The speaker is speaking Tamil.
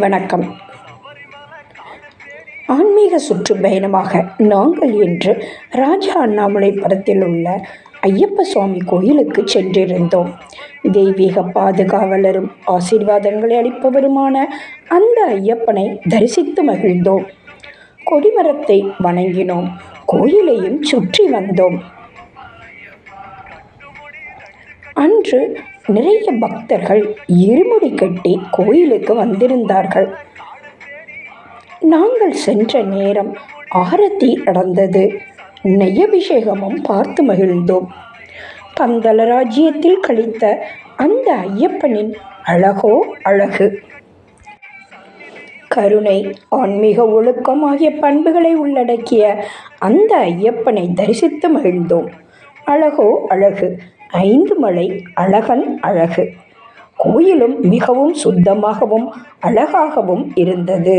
வணக்கம். ஆன்மீக சுற்றுப்பயணமாக நாங்கள் இன்று ராஜா அண்ணாமலை படத்தில் உள்ள ஐயப்ப சுவாமி கோயிலுக்கு சென்றிருந்தோம். தெய்வீக பாதுகாவலரும் ஆசீர்வாதங்களை அளிப்பவருமான அந்த ஐயப்பனை தரிசித்து மகிழ்ந்தோம். கொடிமரத்தை வணங்கினோம். கோயிலையும் சுற்றி வந்தோம். அன்று நிறைய பக்தர்கள் இருமுடி கட்டி கோயிலுக்கு வந்திருந்தார்கள். நாங்கள் சென்ற நேரம் ஆரத்தி நடந்தது. நெய்யபிஷேகமும் பார்த்து மகிழ்ந்தோம். பந்தல ராஜ்யத்தில் கழித்த அந்த ஐயப்பனின் அழகோ அழகு. கருணை, ஆன்மீக ஒழுக்கம் ஆகிய பண்புகளை உள்ளடக்கிய அந்த ஐயப்பனை தரிசித்து மகிழ்ந்தோம். அழகோ அழகு. 5 மலை அழகன் அழகு. கோயிலும் மிகவும் சுத்தமாகவும் அழகாகவும் இருந்தது.